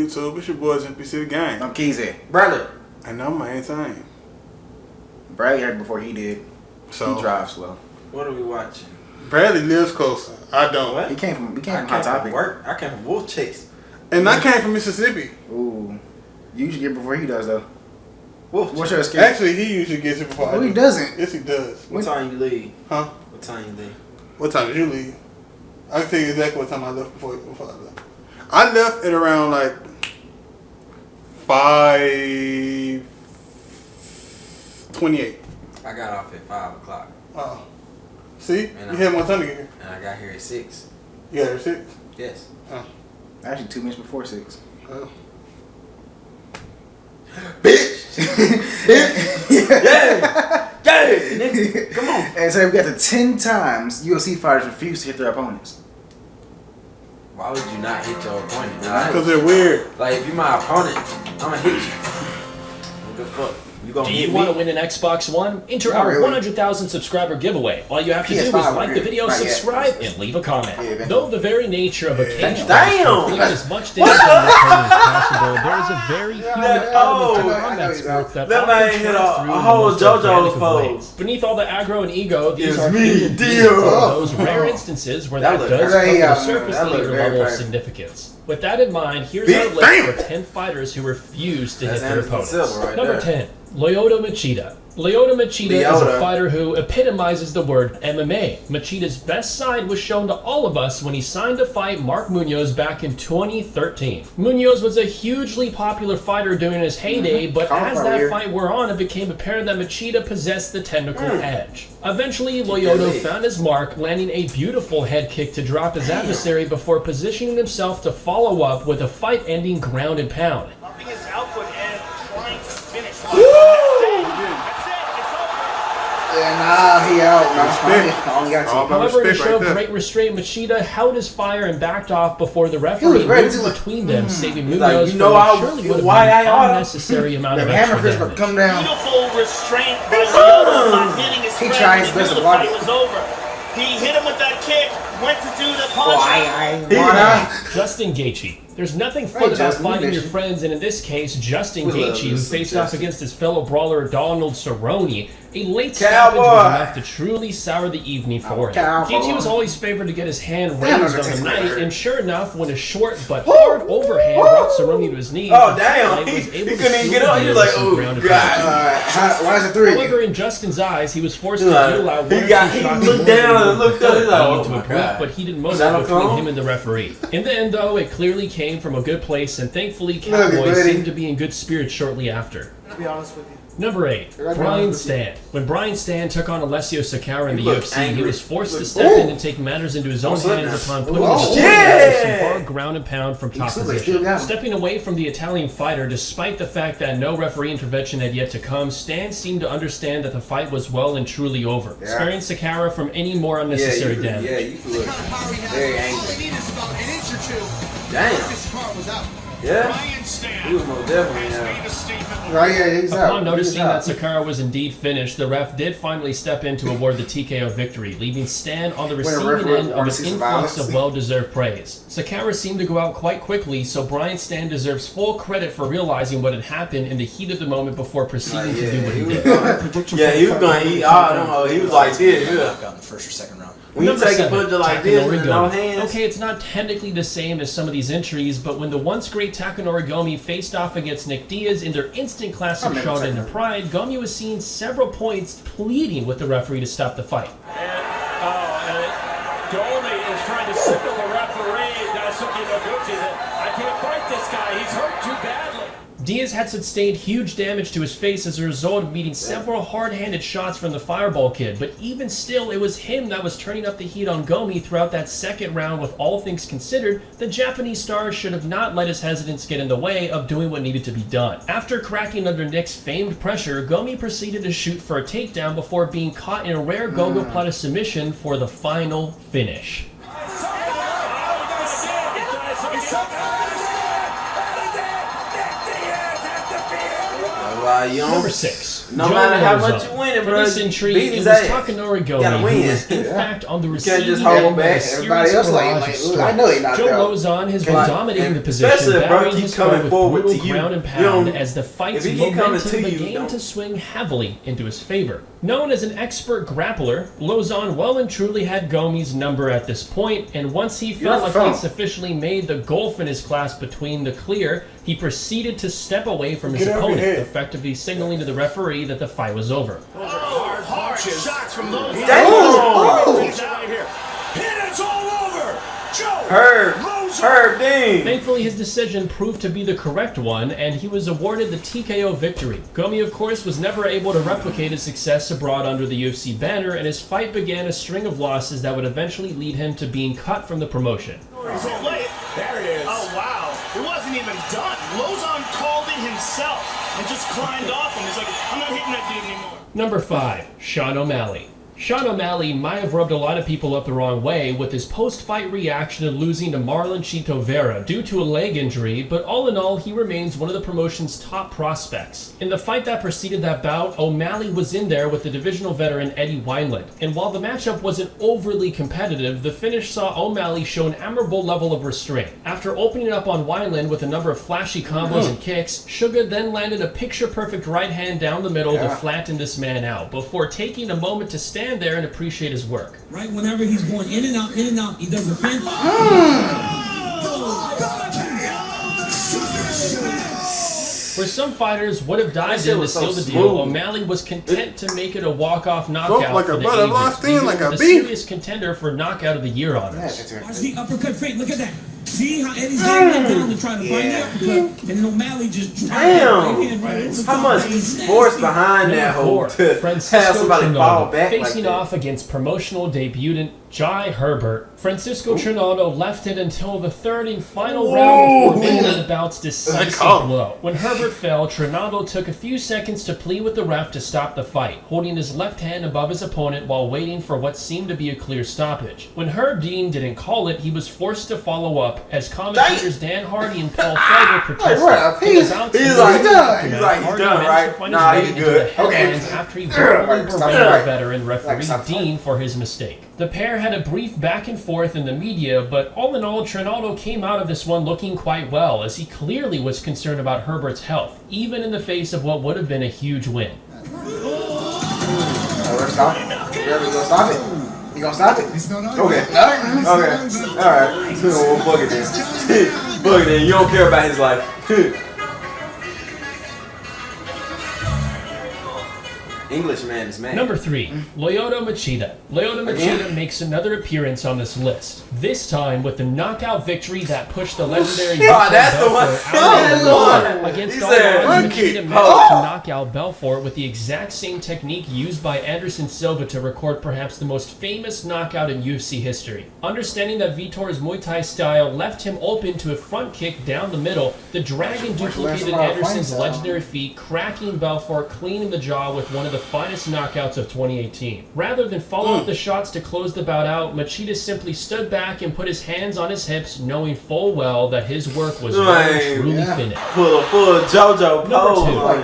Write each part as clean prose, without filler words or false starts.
YouTube. It's your boys NPC the Gang. I'm Keezy. Bradley. And I'm my Tame. Bradley had it before he did. So he drives slow. What are we watching? Bradley lives closer. I don't. What? He came from From Hot Topic. work. I came from Wolf Chase. And I came from Mississippi. Ooh. You usually get it before he does though. Wolf What's Chase. your escape? Actually, he usually gets it before I Oh, do. he doesn't. Yes, he does. What time you leave? Huh? What time you leave? What time did you leave? I can tell you exactly what time I left before I left. I left at around like 5:28. I got off at 5 o'clock. Oh. See? And You had more time to get here. And I got here at 6. You got here at 6? Yes. Oh. Actually, 2 minutes before 6. Oh. Bitch! Yeah! Yeah! Nigga, come on. And so we got the 10 times UFC fighters refuse to hit their opponents. Why would you not hit your opponent? Because they're weird. Like, if you're my opponent, I'm gonna hit you. What the fuck? You gonna Do hit you me? want to win an Xbox One? Enter Not our really. 100,000 subscriber giveaway. All you have to do is PS5 like the video, right, yeah. subscribe, and leave a comment. Yeah, eventually. Though the very nature of occasional Damn! inflict as much damage on the opponent as possible, there is a very human element to I know combat he's sports out. that That often man hit shines a through in the whole most JoJo's organic of pose. ways. Beneath all the aggro and ego, these It's are me, human Dio. beings, those rare instances where That that looked does very, come to the that surface looked later very level of perfect. significance. With that in mind, here's Bitch, our list damn. for 10 fighters who refuse to That's hit their Anderson opponents. Silva right Number there. 10, Leota Machida. Leota Machida is a Leota. fighter who epitomizes the word MMA. Machida's best side was shown to all of us when he signed to fight Mark Munoz back in 2013. Munoz was a hugely popular fighter during his heyday, but as that fight wore on, it became apparent that Machida possessed the technical edge. Eventually, Leota found his mark, landing a beautiful head kick to drop his adversary before positioning himself to follow up with a fight-ending ground and pound. Upping his output and trying to finish. Yeah, he out. I only got All 2. about However, in a respect show right of there. great restraint, Machida held his fire and backed off before the referee ready moved to between them, saving He's like, Munoz you know from I- what surely would have why been I an oughta. unnecessary amount The of hammer extra fist will damage. come down. Beautiful restraint by Leota, not hitting his He friend tried when his he best knew to the block fight it. was over. He hit him with that kick, went to do the punch. Justin Gaethje. There's nothing fun about Justin, fighting you your bitch. friends, and in this case, Justin We love Gaethje, who this faced Justin. off against his fellow brawler Donald Cerrone. A late Cowboy. stoppage was enough to truly sour the evening for him. Cowboy. Gaethje was always favored to get his hand Damn, raised that on the tastes night, good. and sure enough, when a short but hard overhand brought Cerrone to his knees, Oh, the damn. highlight He was able to couldn't even seal get the up. He was deal like, with some oh, ground and God. pound. Why is it 3? However, in Justin's eyes, he was forced to He like- deal out he one or got- two he shots looked more down than and looked up, he's like, leading oh to my a break, God. but he didn't Is that motivate a between phone? him and the referee. In the end, though, it clearly came from a good place, and thankfully, Look at Cowboys Buddy. seemed to be in good spirits shortly after. To be honest with you. Number 8, Right Brian now, Stan. When Brian Stan took on Alessio Sakara in the He looked UFC, he angry. was forced to Looked- step in and take matters into his own What's up hands now? upon putting Oh, the sport yeah! with some hard ground and pound from top still position. got him. Stepping away from the Italian fighter, despite the fact that no referee intervention had yet to come, Stan seemed to understand that the fight was well and truly over, Yeah. sparing Sakara from any more unnecessary damage. Yeah, you look very angry. Damn. Yeah. He was most definitely Right, yeah, he's out. Upon noticing that He's out. Sakara was indeed finished, the ref did finally step in to award the TKO victory, leaving Stan on the When a receiving referee end of wants an to see some influx violence. of well-deserved praise. Sakara seemed to go out quite quickly, so Brian Stan deserves full credit for realizing what had happened in the heat of the moment before proceeding to do what he did. Yeah, he was gonna eat all them. He was like this. Yeah. Got in the first or second round. When you Number take a 7, punch like this Takanori with no Gomi. hands. Okay, it's not technically the same as some of these entries, but when the once great Takanori Gomi faced off against Nick Diaz in their instant classic never showdown taken in Pride, Gomi was seen several points pleading with the referee to stop the fight. And Gomi is trying to signal the referee, Daisuke Noguchi, that I can't fight this guy. He's hurt too badly. Diaz had sustained huge damage to his face as a result of meeting several hard-handed shots from the Fireball Kid, but even still, it was him that was turning up the heat on Gomi throughout that second round. With all things considered, the Japanese star should have not let his hesitance get in the way of doing what needed to be done. After cracking under Nick's famed pressure, Gomi proceeded to shoot for a takedown before being caught in a rare gogoplata submission for the final finish. You Number 6. No Joe matter how Rosa. much you win, For bro. this intrigue, Beat it his was ass. Takanori You gotta Gomi win. who was in fact on the can't receiving just end hold of back. a serious Everybody else like, barrage of I strikes. know he not Joe there. Lozon has been Like, dominating the especially position, if bro battering keep his coming foe with forward brutal to you. ground and You pound don't- as the fight's if he keep coming momentum to you, began don't- to swing heavily into his favor. Known as an expert grappler, Lozon well and truly had Gomi's number at this point, and once he felt like he'd sufficiently made the gulf in his class between the clear, he proceeded to step away from his Get out of opponent, your head. effectively signaling to the referee that the fight was over. Hard shots from those. Damn! And it's all over. Joe Herb Dean. Thankfully, his decision proved to be the correct one, and he was awarded the TKO victory. Gomi, of course, was never able to replicate his success abroad under the UFC banner, and his fight began a string of losses that would eventually lead him to being cut from the promotion. There it is. Oh, wow. It wasn't even done. Lozon called it himself and just climbed off him. He's like, I'm not hitting that dude anymore. Number 5, Sean O'Malley. Sean O'Malley might have rubbed a lot of people up the wrong way with his post-fight reaction to losing to Marlon Chito Vera due to a leg injury, but all in all, he remains one of the promotion's top prospects. In the fight that preceded that bout, O'Malley was in there with the divisional veteran Eddie Wineland, and while the matchup wasn't overly competitive, the finish saw O'Malley show an admirable level of restraint. After opening up on Wineland with a number of flashy combos and kicks, Suga then landed a picture-perfect right hand down the middle to flatten this man out, before taking a moment to stand there and appreciate his work. Right, whenever he's going in and out, he does a pin. Where some fighters would have dived shit in to was so seal the smooth. deal, O'Malley was content to make it a walk-off knockout like for a the butter ages, lost in, leaving like him a the beef. serious contender for knockout of the year honors. Watch the uppercut fake. Look at that. See how Eddie's getting down to try to find the uppercut, and then O'Malley just Damn! How much force behind that Number hole 4, to have Francisco somebody fall Trinaldo, back like facing that? off against promotional debutant Jai Herbert. Francisco Trinaldo left it until the third and final round before making the bout's decisive blow. When Herbert fell, Trinaldo took a few seconds to plead with the ref to stop the fight, holding his left hand above his opponent while waiting for what seemed to be a clear stoppage. When Herb Dean didn't call it, he was forced to follow up as commentators Dan Hardy and Paul Felder protested. He's out done. He's done, right? Nah, he's good. Okay. After he verbally berated Right. veteran referee Stop. Dean for his mistake. The pair had a brief back and forth in the media, but all in all, Trinaldo came out of this one looking quite well, as he clearly was concerned about Herbert's health, even in the face of what would have been a huge win. Stop it. You're gonna stop it. You gonna stop it? Okay. Alright. Well, fuck it then. Fuck it then. You don't care about his life. Englishman is mad. Number 3, Leota Machida. Leota Machida makes another appearance on this list, this time with the knockout victory that pushed the legendary that's the one. That's the one. Against He all said, odds, "Fuck it." Machida managed to knock out Belfort with the exact same technique used by Anderson Silva to record perhaps the most famous knockout in UFC history. Understanding that Vitor's Muay Thai style left him open to a front kick down the middle, the Dragon duplicated Anderson's legendary feat, cracking Belfort clean in the jaw with one of the finest knockouts of 2018. Rather than follow up the shots to close the bout out, Machida simply stood back and put his hands on his hips, knowing full well that his work was truly finished. Full JoJo Number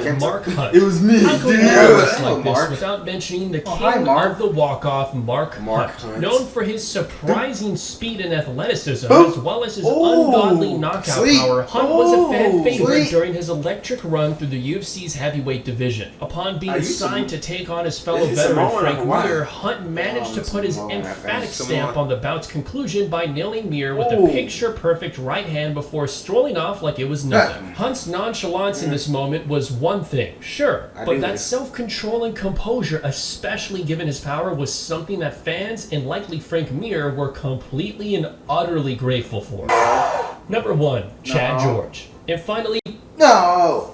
2, pose. Mark Hunt. It was me, How could dude. we have a list Hello, like this Mark. without mentioning the king hi, Mark. of the walk-off, Mark Hunt. Known for his surprising speed and athleticism, as well as his ungodly knockout power, Hunt was a fan favorite during his electric run through the UFC's heavyweight division. Upon being signed to take on his fellow It's veteran Samoan Frank or what? Mir, Hunt managed to put his emphatic stamp on the bout's conclusion by nailing Mir with a Ooh. picture-perfect right hand before strolling off like it was nothing. Hunt's nonchalance in this moment was one thing, sure, but that self-control and composure, especially given his power, was something that fans, and likely Frank Mir, were completely and utterly grateful for. Number 1, Chad George. And finally, No.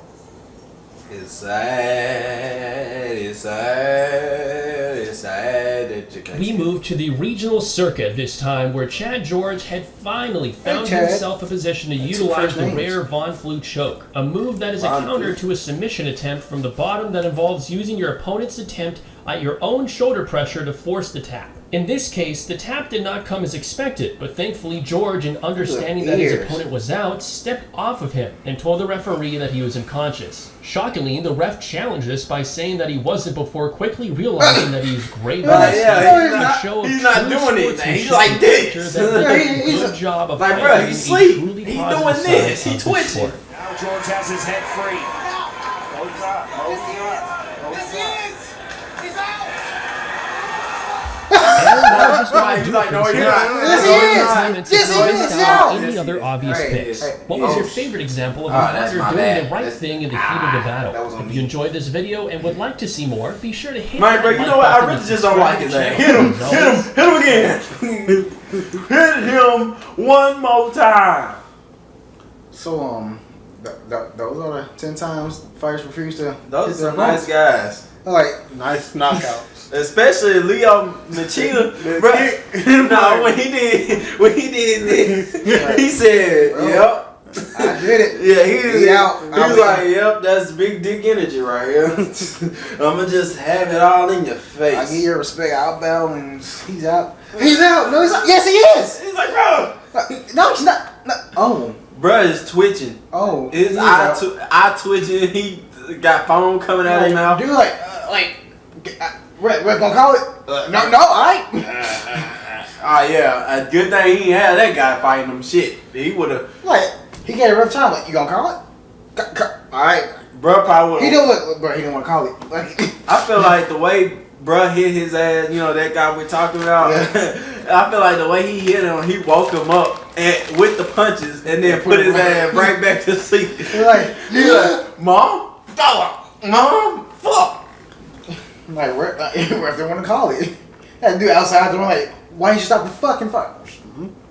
It's sad, it's sad, it's sad that you can't we moved to the regional circuit this time, where Chad George had finally found himself a position to utilize the rare Von Flue choke, a move that is a counter to a submission attempt from the bottom that involves using your opponent's attempt at your own shoulder pressure to force the tap. In this case, the tap did not come as expected, but thankfully George, in understanding that his opponent was out, stepped off of him and told the referee that he was unconscious. Shockingly, the ref challenged this by saying that he wasn't before quickly realizing that he's great at he's not doing anything. He's like this. He's a good job of like, bro, he's asleep. He's doing this. He's twitching. Now George has his head free. He's like, no, you're not. Any other obvious picks? What was your favorite example of a fighter doing the right thing in the heat of the battle? If you enjoyed this video and would like to see more, be sure to hit that bro, you know what? I really just don't like his ass. Hit him again. Hit him one more time. So, those are the 10 times fighters refuse to. Those are nice guys. Like nice knockouts. Especially Leota Machida, bro. When he did this, he said, "Yep, I did it." Yeah, he out. He was like, "Yep, that's big dick energy right here. I'ma just have it all in your face." I give you respect. I'll bow, and he's out. He's out. No, he's not. Yes, he is. He's like, bro. No, he's not. No. Oh, bro, is twitching. Oh, his eye twitching. He got foam coming out of his mouth. Dude, we're gonna call it. No, I. Oh yeah, a good thing he had that guy fighting him. Shit, he would have. He got a rough time. Like, you gonna call it? All right, bro. Probably would. He don't look, bro. He didn't want to call it. I feel like the way bro hit his ass. You know that guy we're talking about. Yeah. I feel like the way he hit him, he woke him up with the punches and then put his ass right back to sleep. He's like, Mom, fuck. Like, where if they want to call it? That dude outside the room, like, why didn't you stop the fucking fight?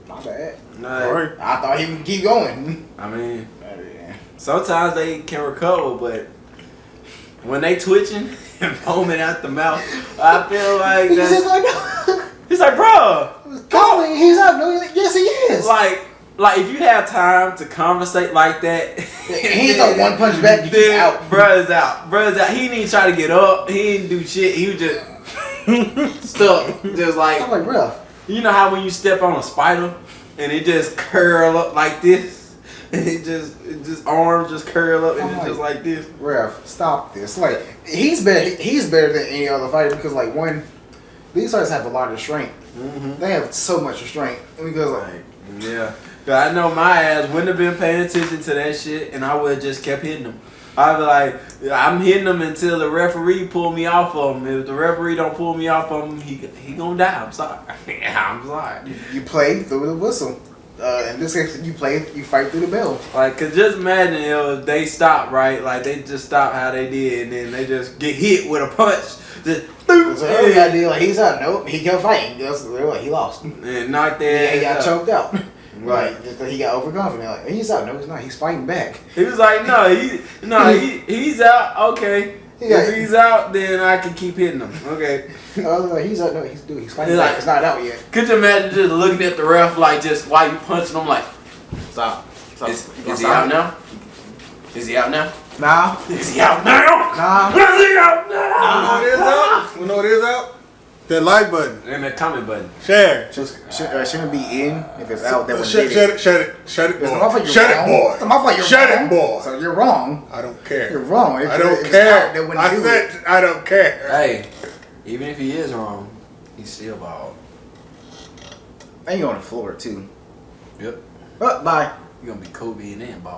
My bad. No, I thought he would keep going. I mean, sometimes they can recover, but when they twitching and foaming out the mouth, I feel like that's... He's like, bro, calling. He's out. No, yes, he is. Like if you have time to conversate like that, he throw one punch back. He's out. Bruh's out. He didn't even try to get up. He didn't do shit. He was just stuck. Just like, I'm like, bro. You know how when you step on a spider and it just curl up like this, and it just arms just curl up and it's just like this. Ref, stop this. Like he's better than any other fighter because like these fighters have a lot of strength. Mm-hmm. They have so much strength because yeah. I know my ass wouldn't have been paying attention to that shit, and I would have just kept hitting them. I'd be like, I'm hitting them until the referee pull me off of him. If the referee don't pull me off of him, he gonna die. I'm sorry. I'm sorry. You play through the whistle. In this case, you fight through the bell. Like, cause just imagine if they stop, right? Like they just stop how they did, and then they just get hit with a punch. Just like he's out. Nope, he kept fighting. He lost. And knocked that. Yeah, he got choked out. Right, he got overconfident. Like he's out. No, he's not. He's fighting back. He was like, he's out. Okay, if he's out, then I can keep hitting him. Okay. I was like, he's out. No, he's fighting back. It's not out yet. Could you imagine just looking at the ref like just while you punching him like, stop. Is he out now? Is he out now? Nah. Is he out now? Nah. Is he out now? You know what is out? That like button. And that comment button. Share. Shouldn't be in if it's out. That shut it, boy. Shut it, boy. Shut it, boy. So you're wrong. I don't care. You're wrong. I don't care. I said I don't care. Hey, even if he is wrong, he's still bald. And you're on the floor too. Yep. Bye. You're gonna be Kobe and then bald.